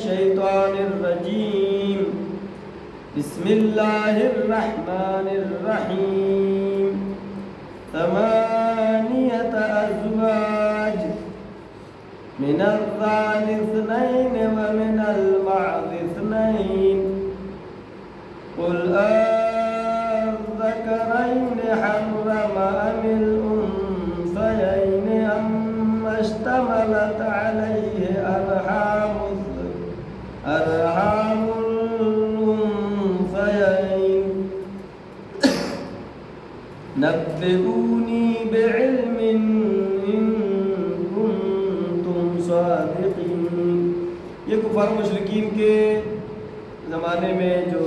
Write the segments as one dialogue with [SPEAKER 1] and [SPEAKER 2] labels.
[SPEAKER 1] الشیطان الرجیم بسم اللہ الرحمن الرحیم ثمانیة ازواج من الضأن اثنين ومن المعز اثنين قل الذكرين حرم أم الأنثيين أما اشتملت عليه أرحام الأنثيين نبئوني بعلم إن كنتم صادقين۔ یہ کفار مشرکین کے زمانے میں جو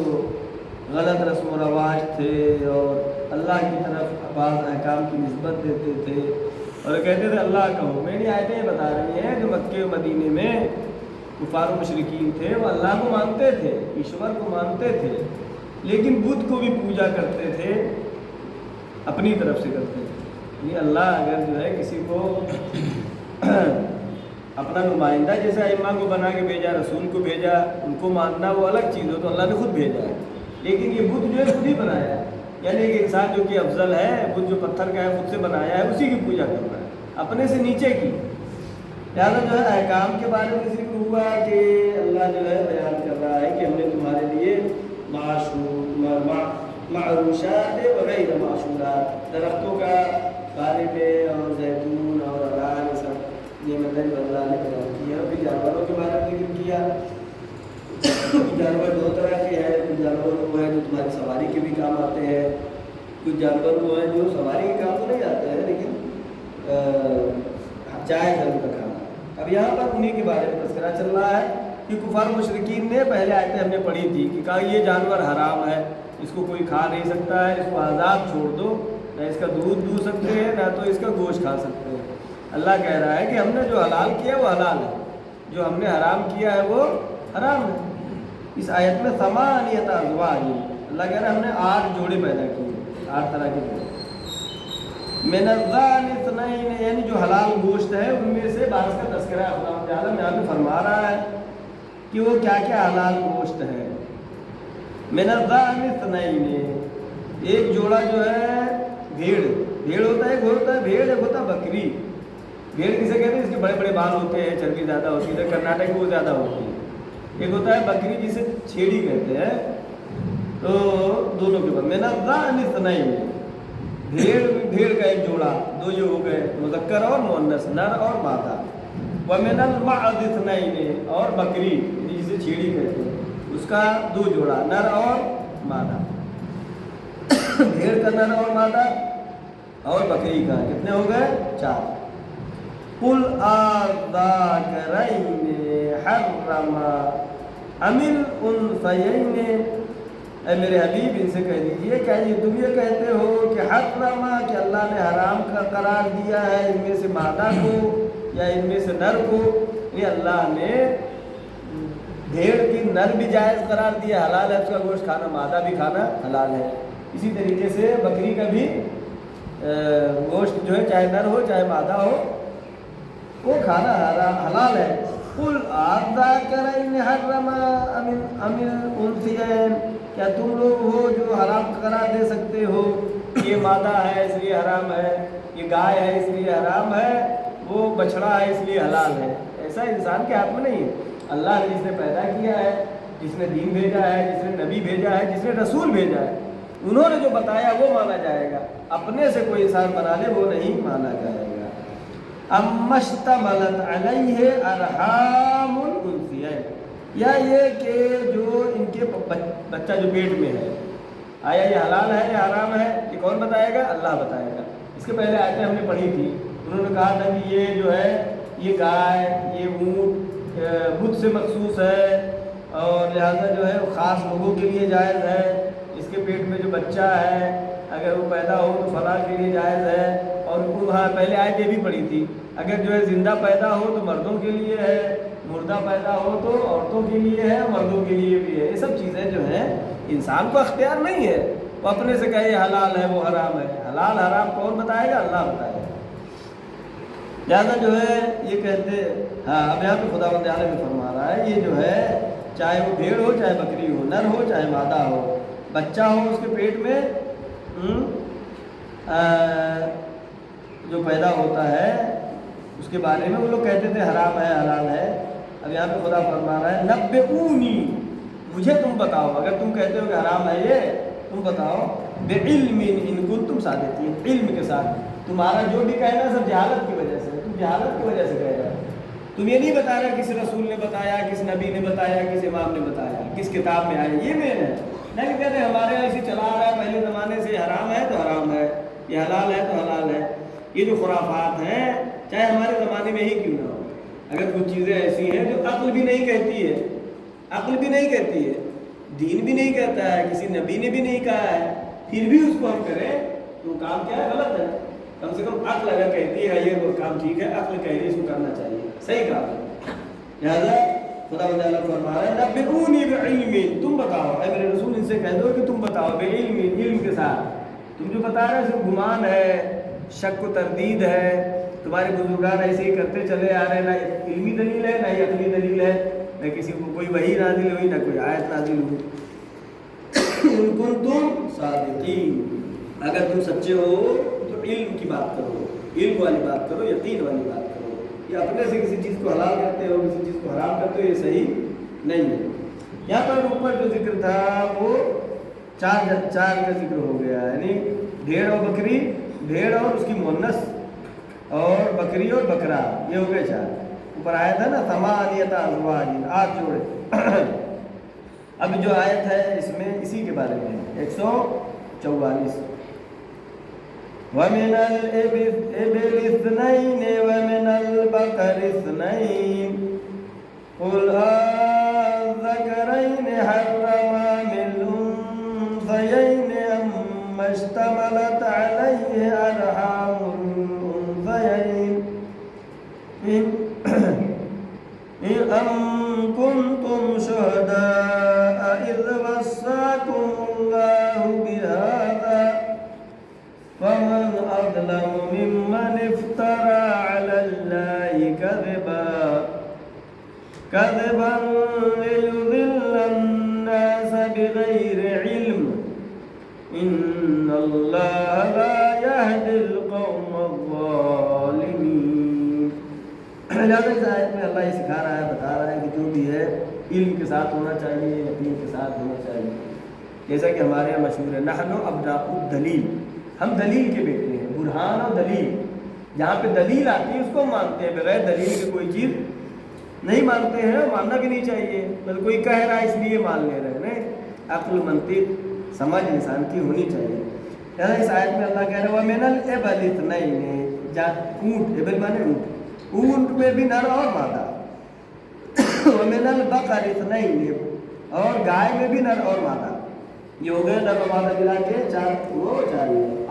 [SPEAKER 1] غلط رسم و رواج تھے اور اللہ کی طرف بعض احکام کی نسبت دیتے تھے اور کہتے تھے اللہ کا حکم۔ میری آیتیں یہ بتا رہی ہیں جو مکے و مدینے میں کفار و مشرکین تھے وہ اللہ کو مانتے تھے، ایشور کو مانتے تھے، لیکن بدھ کو بھی پوجا کرتے تھے، اپنی طرف سے کرتے تھے۔ یہ اللہ اگر جو ہے کسی کو اپنا نمائندہ جیسے ائمہ کو بنا کے بھیجا، رسول کو بھیجا، ان کو ماننا وہ الگ چیز ہو تو اللہ نے خود بھیجا ہے، لیکن یہ بدھ جو ہے خود ہی بنایا ہے، یعنی ایک انسان جو کہ افضل ہے، بدھ جو پتھر کا ہے خود سے بنایا ہے، اسی کی پوجا کر رہا ہے، اپنے سے نیچے کی۔ لہٰذا جو ہے احکام کے بارے میں ذکر ہوا کہ اللہ جو ہے بیان کر رہا ہے کہ ہم نے تمہارے لیے معروشات وغیر معشورات، درختوں کا بارے میں اور زیتون اور انار سب یہ مطلب اللہ نے بیان کیا۔ اور پھر جانوروں کے بارے میں ذکر کیا، جانور دو طرح کے ہیں، کچھ جانور وہ ہیں جو تمہاری سواری کے بھی کام آتے ہیں، کچھ جانور وہ ہیں جو سواری کے کام تو نہیں آتے ہیں لیکن جائز ہے ان کا کھانا۔ اب یہاں پر انہیں کے بارے میں تذکرہ چل رہا ہے کہ کفار مشرکین نے پہلے آیتیں ہم نے پڑھی تھی کہ کہا یہ جانور حرام ہے، اس کو کوئی کھا نہیں سکتا ہے، اس کو آزاد چھوڑ دو، نہ اس کا دودھ دو سکتے ہیں نہ تو اس کا گوشت کھا سکتے ہیں۔ اللہ کہہ رہا ہے کہ ہم نے جو حلال کیا وہ حلال ہے، جو ہم نے حرام کیا ہے وہ حرام ہے۔ اس آیت میں ثمانیۃ ازواج، اللہ کہہ رہا ہے ہم نے 8 جوڑے پیدا کیے، 8 طرح کے جوڑے۔ من الضأن اثنين، یعنی جو حلال گوشت ہے ان میں سے بعض کا تذکرہ خدا تعالیٰ یہاں پہ فرما رہا ہے کہ وہ کیا کیا حلال گوشت ہے۔ من الضأن اثنين، ایک جوڑا جو ہے بھیڑ ہوتا ہے، ایک ہوتا ہے بھیڑ، ایک ہوتا ہے بکری۔ بھیڑ کسے کہتے ہیں؟ اس کے بڑے بڑے بال ہوتے ہیں، چربی زیادہ ہوتی ہے، کرناٹک میں وہ زیادہ ہوتی ہے۔ ایک ہوتا ہے بکری جسے چھیڑی کہتے ہیں۔ تو دونوں کے بعد من الضأن اثنين، بھیڑ کا ایک جوڑا، 2 یہ ہو گئے مذکر اور مؤنث، نر اور مادہ۔ ومن المعز اثنين، اور بکری جسے چھیڑی کہتے ہیں اس کا 2 جوڑا، نر اور مادہ۔ بھیڑ کا نر اور مادہ اور بکری کا کتنے ہو گئے؟ 4۔ قل الذکرین حرم ام الانثیین، اے میرے حبیب ان سے کہہ دیجئے کیا یہ تم یہ کہتے ہو کہ حرم، کہ اللہ نے حرام کا قرار دیا ہے ان میں سے مادہ کو یا ان میں سے نر کو؟ یہ اللہ نے بھیڑ کی نر بھی جائز قرار دیا، حلال ہے اس کا گوشت کھانا، مادہ بھی کھانا حلال ہے۔ اسی طریقے سے بکری کا بھی گوشت جو ہے چاہے نر ہو چاہے مادہ ہو وہ کھانا حلال ہے۔ قل الذکرین حرم ام الانثیین، کیا تم لوگ ہو جو حرام قرار دے سکتے ہو یہ مادہ ہے اس لیے حرام ہے، یہ گائے ہے اس لیے حرام ہے، وہ بچڑا ہے اس لیے حلال ہے؟ ایسا انسان کے ہاتھ میں نہیں ہے۔ اللہ نے جس نے پیدا کیا ہے، جس نے دین بھیجا ہے، جس نے نبی بھیجا ہے، جس نے رسول بھیجا ہے، انہوں نے جو بتایا وہ مانا جائے گا، اپنے سے کوئی انسان بنا لے وہ نہیں مانا جائے گا۔ اما اشتملت علیہ ارحام الانثیین، یا یہ کہ جو ان کے بچہ جو پیٹ میں ہے، آیا یہ حلال ہے یا حرام ہے؟ یہ کون بتائے گا؟ اللہ بتائے گا۔ اس کے پہلے آیتیں ہم نے پڑھی تھی، انہوں نے کہا تھا کہ یہ جو ہے یہ گائے یہ اونٹ بدھ سے مخصوص ہے اور لہذا جو ہے خاص لوگوں کے لیے جائز ہے، اس کے پیٹ میں جو بچہ ہے اگر وہ پیدا ہو تو فلاں کے لیے جائز ہے۔ اور وہاں پہلے آیت یہ بھی پڑھی تھی اگر جو ہے زندہ پیدا ہو تو مردوں کے لیے ہے، مردہ پیدا ہو تو عورتوں کے لیے ہے، مردوں کے لیے بھی ہے۔ یہ سب چیزیں جو ہیں انسان کو اختیار نہیں ہے وہ اپنے سے کہے یہ حلال ہے وہ حرام ہے۔ حلال حرام کون بتائے گا؟ اللہ بتائے گا۔ لہٰذا جو ہے یہ کہتے ہاں اب یہاں پہ خدا بند عالم فرما رہا رہا ہے یہ جو ہے چاہے وہ بھیڑ ہو چاہے بکری ہو، نر ہو چاہے مادہ ہو، بچہ ہو اس کے پیٹ میں جو پیدا ہوتا ہے اس کے بارے میں وہ لوگ کہتے تھے حرام ہے حلال ہے. اب یہاں پہ خدا فرما رہا ہے نبئونی، مجھے تم بتاؤ، اگر تم کہتے ہو کہ حرام ہے یہ تم بتاؤ، بعلم ان کنتم صادقین، علم کے ساتھ. تمہارا جو بھی کہنا ہے سب جہالت کی وجہ سے، تم جہالت کی وجہ سے کہہ رہے ہو. تم یہ نہیں بتا رہے کس رسول نے بتایا، کس نبی نے بتایا، کس امام نے بتایا، کس کتاب میں آیا، یہ مین ہے. نہیں کہتے ہمارے یہاں ایسے چلا رہا ہے پہلے زمانے سے، حرام ہے تو حرام ہے، یہ حلال ہے تو حلال ہے. یہ جو خرافات ہیں چاہے ہمارے زمانے میں ہی کیوں نہ ہو، اگر کچھ چیزیں ایسی ہیں جو عقل بھی نہیں کہتی ہے، عقل بھی نہیں کہتی ہے، دین بھی نہیں کہتا ہے، کسی نبی نے بھی نہیں کہا ہے، پھر بھی اس کو ہم کریں تو کام کیا ہے؟ غلط ہے. کم سے کم عقل اگر کہتی ہے یہ وہ کام ٹھیک ہے، عقل کہہ رہی ہے اس کو کرنا چاہیے، صحیح کام ہے. لہٰذا خدا تعالیٰ فرما رہا ہے نبئونی بعلم، تم بتاؤ، اے میرے رسول ان سے کہہ دو کہ تم بتاؤ بعلم، علم کے ساتھ. تم جو بتا رہے ہو صرف گمان ہے، شک و تردید ہے، تمہارے بزرگان ایسے ہی کرتے چلے آ رہے ہیں، نہ علمی دلیل ہے نہ ہی عقلی دلیل ہے، نہ کسی کو کوئی وحی نازل ہوئی نہ کوئی آیت نازل ہوئی. ان کنتم صادقین، اگر تم سچے ہو تو علم کی بات کرو، علم والی بات کرو، یقین والی بات کرو. یہ اپنے سے کسی چیز کو حلال کرتے ہو کسی چیز کو حرام کرتے ہو، یہ صحیح نہیں ہے. یہاں پر اوپر جو ذکر تھا وہ چار کا ذکر ہو گیا، یعنی بھیڑ اور بکری، بھیڑ اور اس کی مؤنث، اور بکری اور بکرا، یہ ہو گئے چار. اوپر آیا تھا نا ثمانیۃ ازواج، 8 جوڑے. اب جو آیت ہے اس میں اسی کے بارے میں 144. وَمِنَ الْإِبِلِ اثْنَيْنِ وَمِنَ الْبَقَرِ اثْنَيْنِ قُلْ أَذَّكَرَيْنِ حَرَّمَ الْأُنثَيَيْنِ أَمَّا اشْتَمَلَتْ عَلَيْهِ أَرْحَامُ الْأُنثَيَيْنِ أَمْ كُنْتُمْ شُهَدَاءَ إِذْ وَصَّاكُمُ اللَّهُ بِهَذَا فمن أظلم ممن افترى على الله كذبا ليضل الناس بغير علم إن الله لا يهدي القوم الظالمين. لہذا اس آیت میں اللہ یہ سکھا رہا ہے، بتا رہا ہے کہ جو بھی ہے علم کے ساتھ ہونا چاہیے، یقین کے ساتھ ہونا چاہیے. جیسا کہ ہمارے یہاں مشہور ہے نحن ابناء الدلیل، ہم دلیل کے بیٹے ہیں، برہان اور دلیل. جہاں پہ دلیل آتی ہے اس کو مانتے ہیں، بغیر دلیل کے کوئی چیز نہیں مانتے ہیں، ماننا بھی نہیں چاہیے. بلکہ کوئی کہہ رہا ہے اس لیے مان لے رہے ہیں. عقل منطق سمجھ انسان کی ہونی چاہیے. لہٰذا اس آیت میں اللہ کہہ رہا ہے وَمِنَ الْإِبِلِ اثْنَيْنِ، اونٹ، ابل مانے اونٹ، اونٹ میں بھی نر اور مادہ. وَمِنَ الْبَقَرِ اثْنَيْنِ، اور گائے میں بھی نر اور مادہ. یہ ہو گئے نر و مادہ ملا کے 4، وہ 4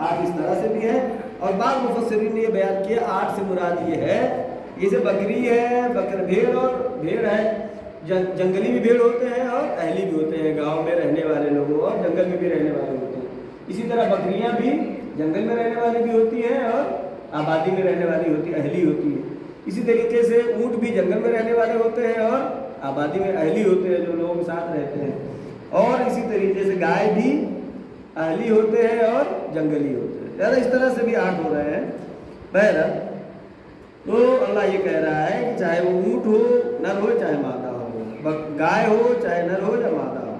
[SPEAKER 1] 8 اس طرح سے بھی ہے. اور بعض مفسرین نے یہ بیان کیا 8 سے مراد یہ ہے جیسے بکری ہے، بھیڑ اور بھیڑ ہے، جنگلی بھی بھیڑ ہوتے ہیں اور اہلی بھی ہوتے ہیں، گاؤں میں رہنے والے لوگوں اور جنگل میں بھی رہنے والے ہوتے ہیں. اسی طرح بکریاں بھی جنگل میں رہنے والی بھی ہوتی ہیں اور آبادی میں رہنے والی ہوتی، اہلی ہوتی ہے. اسی طریقے سے اونٹ بھی جنگل میں رہنے والے ہوتے ہیں اور آبادی میں اہلی ہوتے ہیں، جو لوگ ساتھ رہتے ہیں. اور اسی طریقے سے گائے بھی اہلی ہوتے ہیں اور جنگلی ہوتے ہیں. لہٰذا اس طرح سے بھی 8 ہو رہے ہیں. بہرحال تو اللہ یہ کہہ رہا ہے کہ چاہے وہ اونٹ ہو، نر ہو چاہے مادہ ہو، گائے ہو چاہے نر ہو یا مادہ ہو.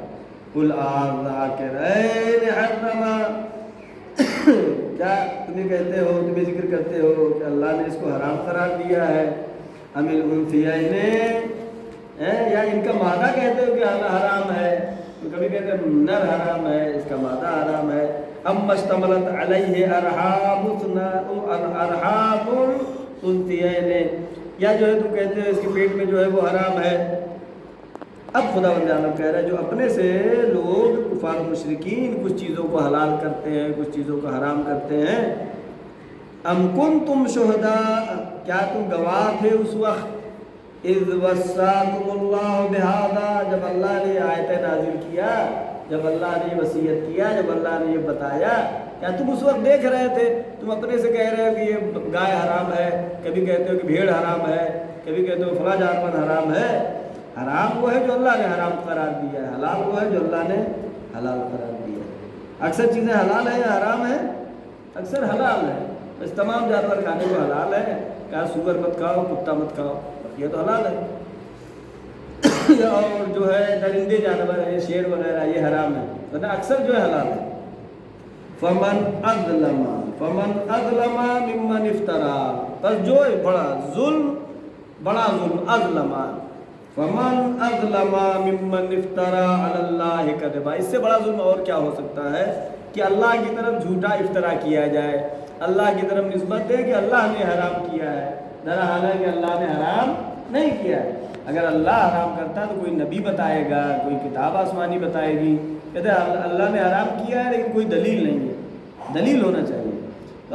[SPEAKER 1] قُلْ أَذَّكَرَيْنِ حَرَّمَ، کیا تمہیں کہتے ہو، تمہیں ذکر کرتے ہو کہ اللہ نے اس کو حرام قرار دیا ہے، أَمِ الْأُنثَيَيْنِ، یا ان کا مادہ کہتے ہو کہ حرام ہے. تو کبھی کہتے ہیں نر حرام ہے، اس کا مادہ حرام ہے. اَمَّا اشْتَمَلَتْ عَلَيْهِ أَرْحَامُ الْأُنثَيَيْنِ، یا جو ہے تم کہتے ہو اس کے پیٹ میں جو ہے وہ حرام ہے. اب خدا بند عالم کہہ رہا ہے جو اپنے سے لوگ کفار و مشرکین کچھ چیزوں کو حلال کرتے ہیں، کچھ چیزوں کو حرام کرتے ہیں. ام کنتم شہداء، کیا تم گواہ تھے اس وقت، اذ وصاکم اللہ بہذا، جب اللہ نے آیت نازل کیا، جب اللہ نے وصیت کیا، جب اللہ نے یہ بتایا، کیا تم اس وقت دیکھ رہے تھے؟ تم اپنے سے کہہ رہے ہو کہ یہ گائے حرام ہے، کبھی کہتے ہو کہ بھیڑ حرام ہے، کبھی کہتے ہو فلاں جانور حرام ہے. حرام وہ ہے جو اللہ نے حرام قرار دیا ہے، حلال وہ ہے جو اللہ نے حلال قرار دیا ہے۔ اکثر چیزیں حلال ہیں یا حرام ہیں؟ اکثر حلال ہے، بس تمام جانور کھانے کو حلال ہے، کہا سور مت کھاؤ، کتا مت کھاؤ، یہ تو حلال ہے۔ اور جو ہے درندے جانور ہیں، شیر وغیرہ، یہ حرام ہے، ورنہ اکثر جو ہے حلال ہے۔ فمن اظلم ممن افترا، بس جو بڑا ظلم اظلم، فمن اظلم ممن افترا علی اللہ کذبا، اس سے بڑا ظلم اور کیا ہو سکتا ہے کہ اللہ کی طرف جھوٹا افطرا کیا جائے، اللہ کی طرف نسبت دے کہ اللہ نے حرام کیا ہے، ذرا حالانکہ اللہ نے حرام نہیں کیا ہے۔ اگر اللہ حرام کرتا تو کوئی نبی بتائے گا، کوئی کتاب آسمانی بتائے گی، کہتے ہیں اللہ نے حرام کیا ہے لیکن کوئی دلیل نہیں ہے، دلیل ہونا چاہیے۔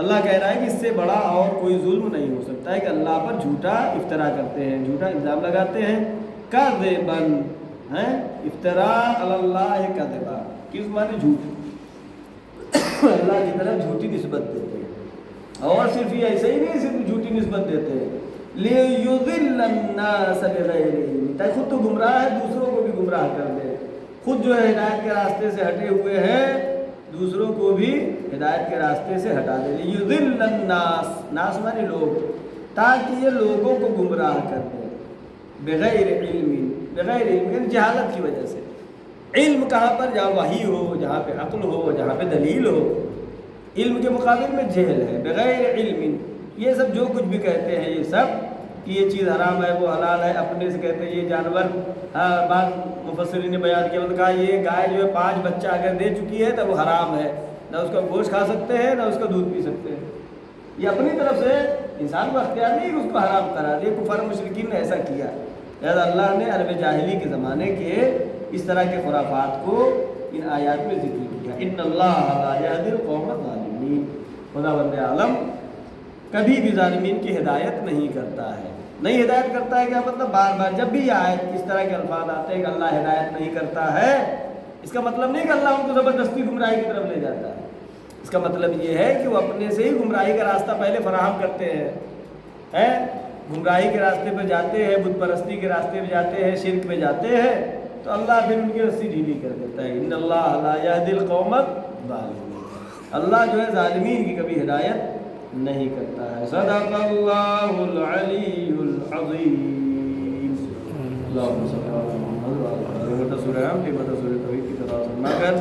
[SPEAKER 1] اللہ کہہ رہا ہے کہ اس سے بڑا اور کوئی ظلم نہیں ہو سکتا ہے کہ اللہ پر جھوٹا افطرا کرتے ہیں، جھوٹا الزام لگاتے ہیں۔ کذبا، افطرا علی اللہ کذبا، کس معنی جھوٹ، اللہ کی طرف جھوٹی نسبت دیتے ہیں۔ اور صرف یہ ایسے ہی نہیں، صرف جھوٹی نسبت دیتے ہیں، لیضل الناس بغیر علم، تاکہ خود تو گمراہ ہے دوسروں کو بھی گمراہ کر دے، خود جو ہے ہدایت کے راستے سے ہٹے ہوئے ہیں، دوسروں کو بھی ہدایت کے راستے سے ہٹا دے۔ لیضل الناس، ناس مانے لوگ، تاکہ یہ لوگوں کو گمراہ کر دے، بغیر علم، بغیر علم یعنی جہالت کی وجہ سے۔ علم کہاں پر؟ جہاں وحی ہو، جہاں پہ عقل ہو، جہاں پہ دلیل ہو۔ علم کے مقابل میں جہل ہے، بغیر علم، یہ سب جو کچھ بھی کہتے ہیں یہ سب کہ یہ چیز حرام ہے وہ حلال ہے، اپنے سے کہتے ہیں یہ جانور، بعض مفسرین نے بیان کیا، کہا یہ گائے جو ہے 5 بچہ اگر دے چکی ہے تو وہ حرام ہے، نہ اس کا گوشت کھا سکتے ہیں نہ اس کا دودھ پی سکتے ہیں۔ یہ اپنی طرف سے انسان کو اختیار نہیں کہ اس کو حرام قرار دیا، کفار مشرکین نے ایسا کیا۔ لہٰذا اللہ نے عرب جاہلی کے زمانے کے اس طرح کے خرافات کو ان آیات میں ذکر کیا۔ ان اللہ لا یہدی القوم الظالمین، خداوند عالم کبھی بھی ظالمین کی ہدایت نہیں کرتا ہے۔ نہیں ہدایت کرتا ہے کیا مطلب؟ بار بار جب بھی یہ آیت اس طرح کے الفاظ آتے ہیں کہ اللہ ہدایت نہیں کرتا ہے، اس کا مطلب نہیں کہ اللہ ان کو زبردستی گمراہی کی طرف لے جاتا ہے، اس کا مطلب یہ ہے کہ وہ اپنے سے ہی گمراہی کا راستہ پہلے فراہم کرتے ہیں، گمراہی کے راستے پہ جاتے ہیں، بت پرستی کے راستے پہ جاتے ہیں، شرک میں جاتے ہیں، تو اللہ پھر ان کی رسی ڈھیلی کر دیتا ہے۔ ان اللہ لا یہدی القوم الظالمین، اللہ جو ہے ظالمین کی کبھی ہدایت نہیں کرتا ہے۔ صدق اللہ العلی العظیم۔ اللہم صلی اللہ علیہ وسلم۔ سورہ توحید کی تلاوت فرما کر